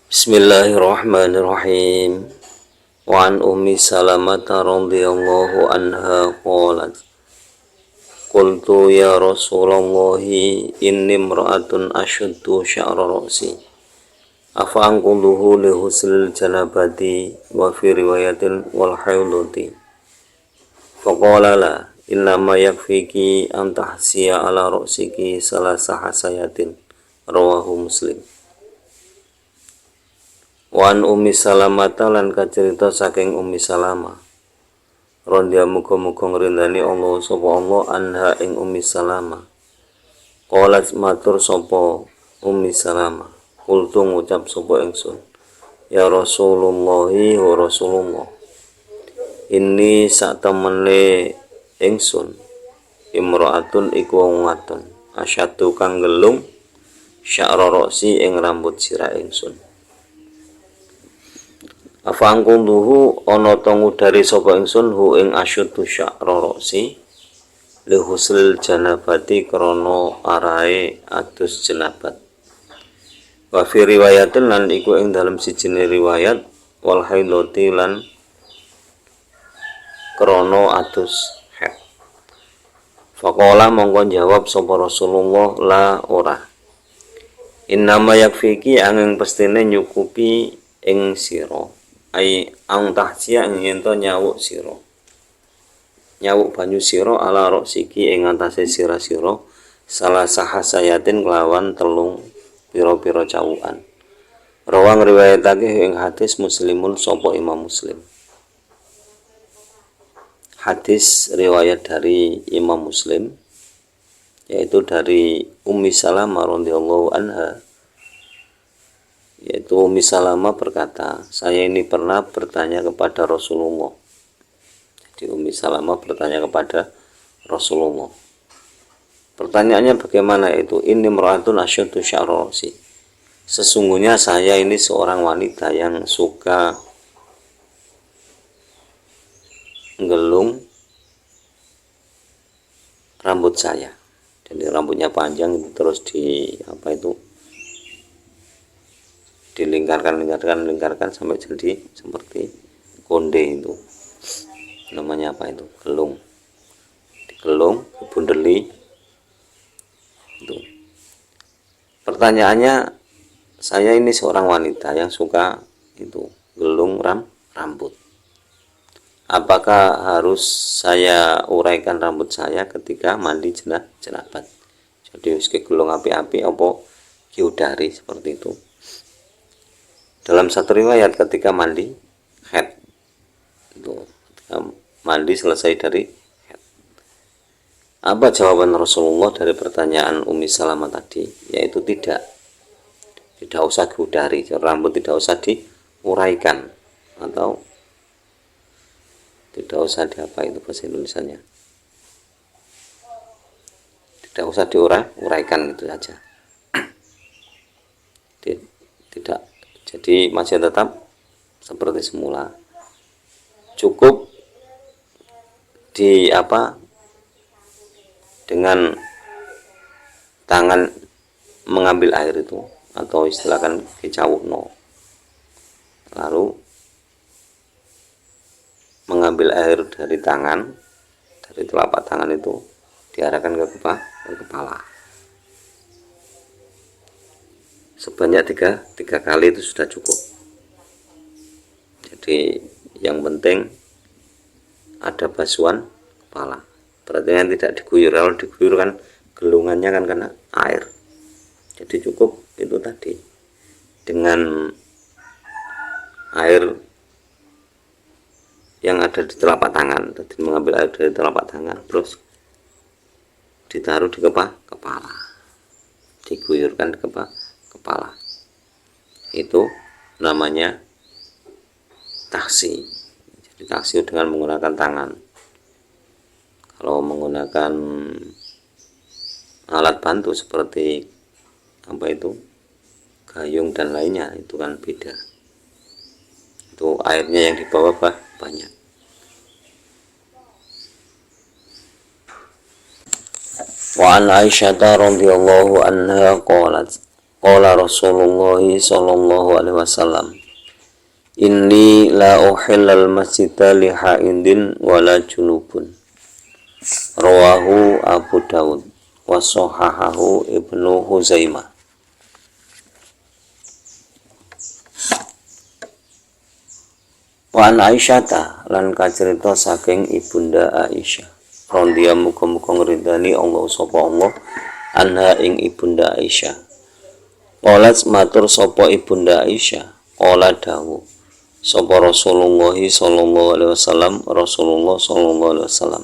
Bismillahirrahmanirrahim. Wa an Ummi Salamah radhiyallahu anha qalat qultu ya Rasulullah inni imra'atun ashuddu sya'ra ra'si afa anquluhu li husnil janabati wa fi riwayatin wal haydati faqala la innama yakfiki an tahsiya ala ra'siki salasa hasayatin rawahu Muslim. Wan Ummi Salamah lan kacerita saking Ummi Salamah radhiya muga-muga ngrindani Allah sapa Allah anha ing Ummi Salamah qalat matur sapa Ummi Salamah kultu ngucap sapa ingsun ya Rasulullah wa Rasulullah ini sak temene ingsun imra'atun iku wong wadon asyadu kang gelung sya'ra ra'si ing rambut sirah ingsun. Afangkuluhu ana ta ngudari sapa ingsun hu ing asyutu sya'ra ra'si li husnil janabati krana arahe adus jenabat. Wa fi riwayatin lan iku ing dalem sijine riwayat wal haidati lan krana adus haid. Faqala mongko jawab sapa Rasulullah la ora. Innama yakfiki angin pestine nyukupi ing sira. Ai ang tahsia ing ento nyawuk sira nyawuk banyu sira ala roksiki ing atase sira-sira salah sahasayatin kelawan telung pira-pira cawukan. Rawang riwayatake ing hadis Muslimun sapa Imam Muslim. Hadis riwayat dari Imam Muslim yaitu dari Ummi Salamah radhiyallahu anha, yaitu Ummi Salamah berkata, saya ini pernah bertanya kepada Rasulullah. Jadi Ummi Salamah bertanya kepada Rasulullah. Pertanyaannya bagaimana itu? Ini imra'atun asyaddu sya'ra ra'si. Sesungguhnya saya ini seorang wanita yang suka nggelung rambut saya. Jadi rambutnya panjang itu terus dilingkarkan sampai jadi seperti konde itu. Namanya apa itu? Gelung. Digelung, dibundeli. Itu. Pertanyaannya, saya ini seorang wanita yang suka itu gelung rambut. Apakah harus saya uraikan rambut saya ketika mandi jenabat? Jadi meski gelung api-api apa diudari seperti itu. Dalam satu riwayat ketika mandi haid itu, ketika mandi selesai dari haid. Apa jawaban Rasulullah dari pertanyaan Ummi Salamah tadi? Yaitu tidak usah diudari, rambut tidak usah diuraikan atau tidak usah diapa itu bahasa Indonesianya, tidak usah diuraikan gitu saja. Tidak, jadi masih tetap seperti semula, cukup dengan tangan mengambil air itu, atau istilahkan kicawukno, lalu mengambil air dari tangan, dari telapak tangan itu diarahkan ke kepala sebanyak tiga kali itu sudah cukup. Jadi yang penting ada basuhan kepala, berarti kan tidak diguyur. Kalau diguyur kan gelungannya kan kena air. Jadi cukup itu tadi dengan air yang ada di telapak tangan. Jadi mengambil air dari telapak tangan terus ditaruh di kepala, diguyurkan di kepala. Itu namanya taksi. Jadi taksi dengan menggunakan tangan. Kalau menggunakan alat bantu seperti gayung dan lainnya itu kan beda. Itu airnya yang dibawa banyak. Wa an Aisyah radhiyallahu anha qalat Qala Rasulullah sallallahu alaihi wasallam, inni la uhillal masjida li haidin wala junubun. Rawahu Abu Daud wa sahahahu Ibnu Huzaimah. Wa an Aisyata lan kacerita saking ibunda Aisyah. Radhiya muga-muga ngridani Allah sapa Allah anha ing ibunda Aisyah. Qalat matur sapa ibunda Aisyah, qala dawuh sapa Rasulullah sallallahu alaihi wasallam, Rasulullah sallallahu alaihi wasallam.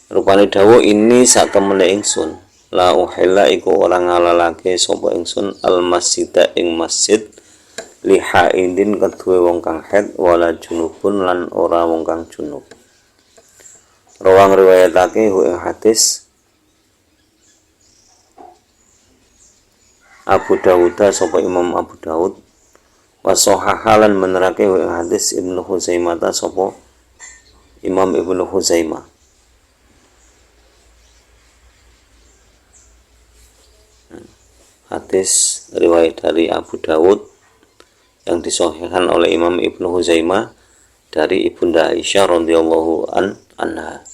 Rupane dawuh ini sak temene ingsun, la uhilla iku ora ngalalake sapa ingsun al masjida ing masjid li haidin kedue wong kang haid wala junubun lan ora wong kang junub. Rawang riwayatake hu ing hadis Abu Dawud sapa Imam Abu Dawud wa sahahalan menerake hu ing hadis Ibnu Huzaimah sapa Imam Ibnu Huzaimah. Hadis riwayat dari Abu Dawud yang disahihkan oleh Imam Ibnu Huzaimah dari Ibunda Aisyah radhiyallahu anha.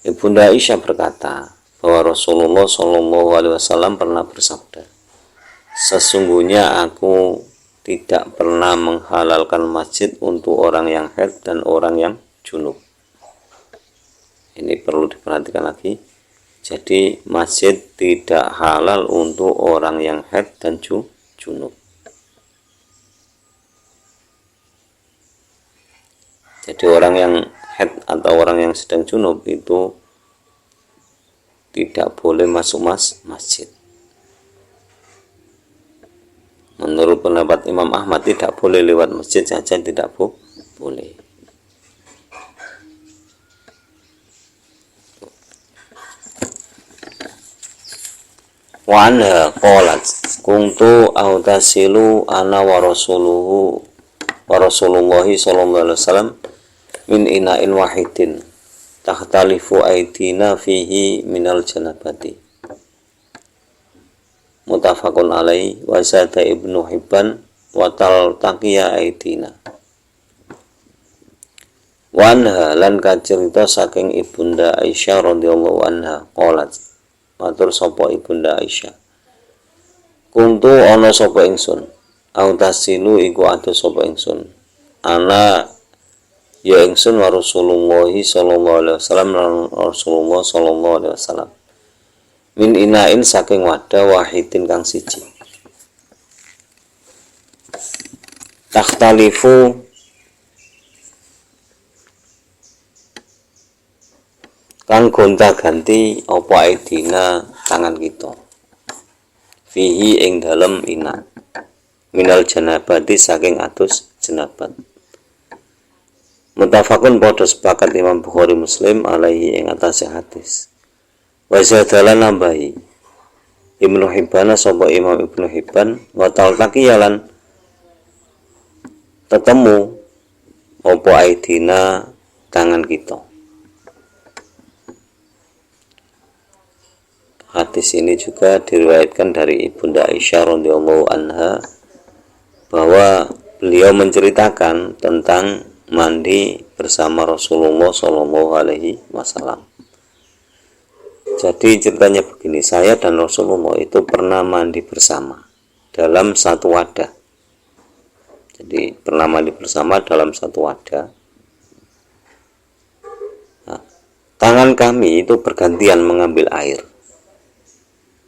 Ibunda Aisyah berkata bahwa Rasulullah shallallahu alaihi wasallam pernah bersabda, sesungguhnya aku tidak pernah menghalalkan masjid untuk orang yang haid dan orang yang junub. Ini perlu diperhatikan lagi. Jadi masjid tidak halal untuk orang yang haid dan junub. Jadi orang yang haid atau orang yang sedang junub itu tidak boleh masuk masjid. Menurut pendapat Imam Ahmad tidak boleh lewat masjid saja, tidak boleh. Wa anha qalat kuntu autasilu ana wa Rasulullah sallallahu alaihi wasallam min ina'in wahidin takhtalifu aidina fihi minal janabati. Muttafaqun alaihi wa zada Ibnu Hibban wa taltaqiya aidina. Wa anha lan kacerita saking ibunda Aisyah radhiyallahu anha qalat matur sapa ibunda Aisyah, kuntu ana sapa ingsun autasilu iku atus sapa ingsun ana ya ingsun wa Rasulullah sallallahu alaihi wasallam Rasulullah sallallahu alaihi wasallam min inain saking wadah wahidin kang siji takhtalifu kang gonta-ganti apa aidina tangan kita fihi ing dalem ina minal janabati saking atus jenabat. Muttafaqun padha sepakat Imam Bukhari Muslim alaihi ing atase hadis. Wa zadalan nambahi Ibnu Hibban sapa Imam Ibnu Hibban wa taltaqiyalan ketemu apa aidina tangan kita. Hadis ini juga diriwayatkan dari Ibunda Aisyah radhiyallahu anha bahwa beliau menceritakan tentang mandi bersama Rasulullah Shallallahu Alaihi Wasallam. Jadi ceritanya begini, saya dan Rasulullah itu pernah mandi bersama dalam satu wadah. Jadi pernah mandi bersama dalam satu wadah. Nah, tangan kami itu bergantian mengambil air.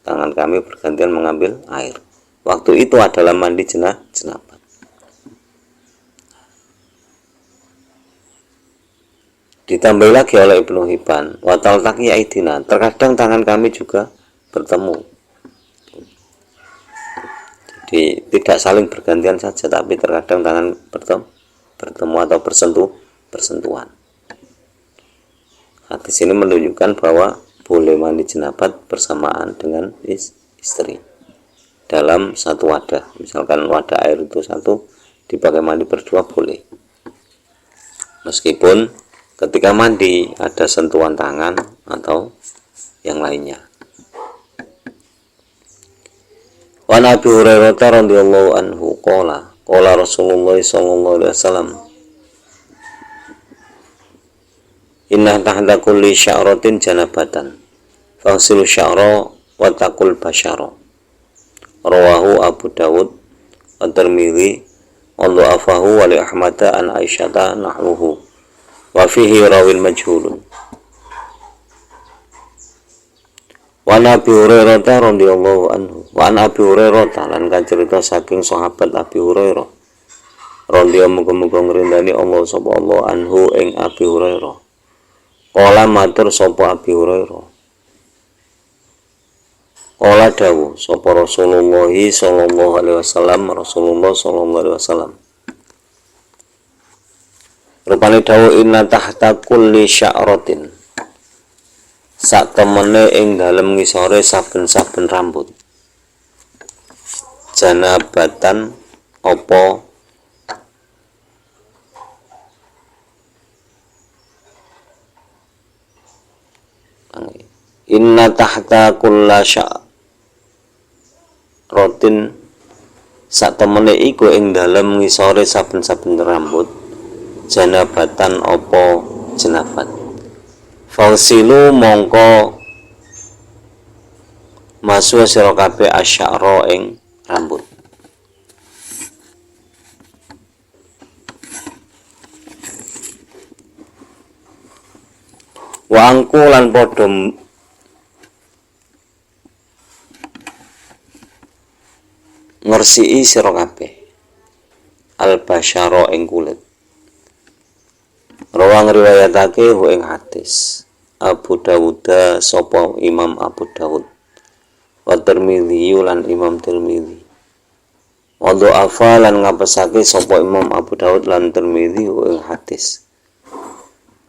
Tangan kami bergantian mengambil air. Waktu itu adalah mandi jenabat. Ditambah lagi oleh Ibnu Hibban, wa taltaqi aidina, terkadang tangan kami juga bertemu. Jadi tidak saling bergantian saja, tapi terkadang tangan bertemu atau bersentuhan. Hadis ini menunjukkan bahwa boleh mandi jenabat bersamaan dengan istri dalam satu wadah. Misalkan wadah air itu satu, dipakai mandi berdua boleh. Meskipun ketika mandi ada sentuhan tangan atau yang lainnya. Wa Abi Hurairah radhiyallahu anhu qala Rasulullah sallallahu alaihi wasallam inna tahta kulli sya'ratin janabatan fasilu sya'ra wa taqul basyara. Rawahu Abu Dawud wa Tirmidzi wa dha'afahu wa li Ahmad an Aisyata nahwuhu wa fihi rawin majhulun. Wa Abi Hurairah radhiyallahu anhu wa an Abi Hurairah lan cerita saking sahabat Abi Hurairah radhiyallahu muga-muga ngrindani Allah sapa Allah anhu ing Abi Hurairah. Qala matur sapa Abi Hurairah, qala dawuh sapa Rasulullah sallallahu alaihi wasallam, Rasulullah sallallahu alaihi wasallam rupane dawuh inna tahta kulli sya'ratin sak temene ing dalem ngisore saben-saben rambut janabatan apa inna tahta kulla sya'ratin sak temene iku ing dalem ngisore saben-saben rambut janabatan apa jenabat. Fausilu mongko masu sira kabeh asyara ing rambut. Wa angku lan padha ngersiki sira kabeh al basyara ing kulit. Rawang riwayatake hu ing hadis Abu Dawud sapa Imam Abu Dawud wa Tirmidzi lan Imam Tirmidzi wa dha'afa lan ngapesake sapa Imam Abu Dawud lan Tirmidzi hu ing hadis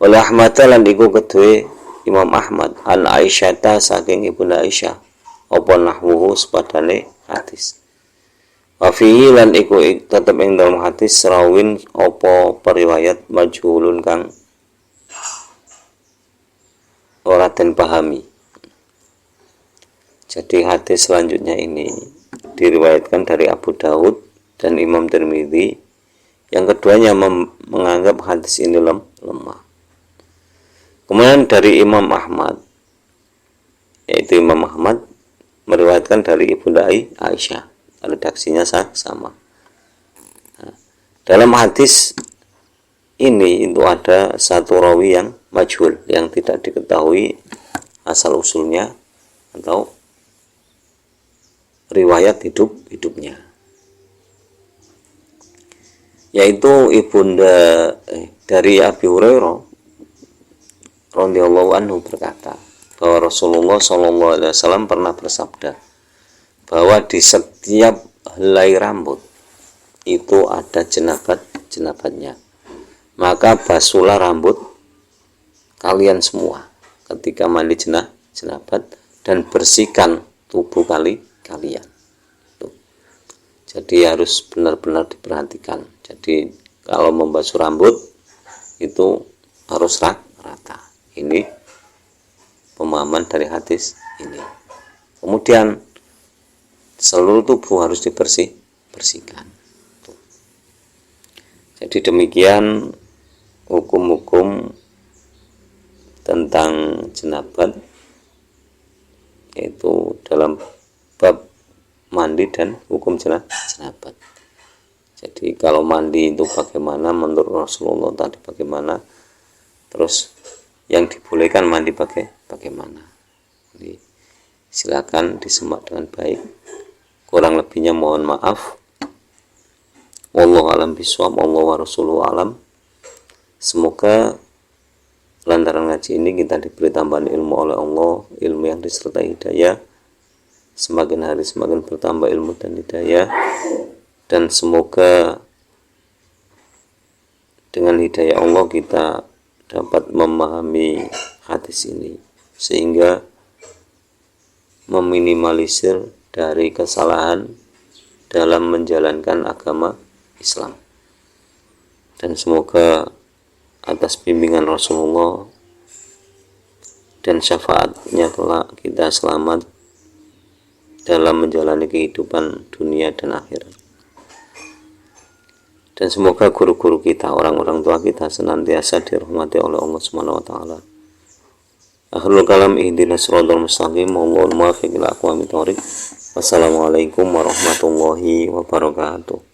oleh Ahmad lan iku kedue Imam Ahmad an Aisyata saking Ibunda Aisyah apa nahwuhu sepadane hadis wa fihi lan iku tetep ing dalam hadis rawin apa periwayat majhulun kang ora den pahami. Jadi hadis selanjutnya ini diriwayatkan dari Abu Dawud dan Imam Tirmidzi. Yang keduanya menganggap hadis ini lemah. Kemudian dari Imam Ahmad, yaitu Imam Ahmad meriwayatkan dari Ibunda Aisyah. Redaksinya sama. Nah, dalam hadis ini itu ada satu rawi yang majhul, yang tidak diketahui asal usulnya atau riwayat hidupnya, yaitu ibunda dari Abi Hurairah radhiyallahu anhu berkata bahwa Rasulullah sallallahu alaihi wasallam pernah bersabda bahwa di setiap helai rambut itu ada jenabatnya. Maka basuhlah rambut kalian semua ketika mandi jenabat dan bersihkan tubuh kalian. Jadi harus benar-benar diperhatikan. Jadi kalau membasuh rambut itu harus rata. Ini pemahaman dari hadis ini. Kemudian seluruh tubuh harus dibersihkan. Jadi demikian hukum-hukum tentang jenabat, yaitu dalam bab mandi dan hukum jenabat. Jadi kalau mandi itu bagaimana menurut Rasulullah tadi, bagaimana, terus yang dibolehkan mandi bagaimana. Jadi silakan disimak dengan baik. Kurang lebihnya mohon maaf. Wallahu a'lam bishawab, wallahu wa rasuluhu a'lam. Semoga lantaran ngaji ini kita diberi tambahan ilmu oleh Allah, ilmu yang disertai hidayah. Semakin hari semakin bertambah ilmu dan hidayah, dan semoga dengan hidayah Allah kita dapat memahami hadis ini sehingga meminimalisir dari kesalahan dalam menjalankan agama Islam. Dan semoga atas bimbingan Rasulullah dan syafaatnya kelak kita selamat dalam menjalani kehidupan dunia dan akhirat. Dan semoga guru-guru kita, orang-orang tua kita senantiasa dirahmati oleh Allah Subhanahu wa taala. Akhirul kalam, ihdinas siratal mustaqim, wallahul muwaffiq ila aqwamit thoriq. Wassalamualaikum warahmatullahi wabarakatuh.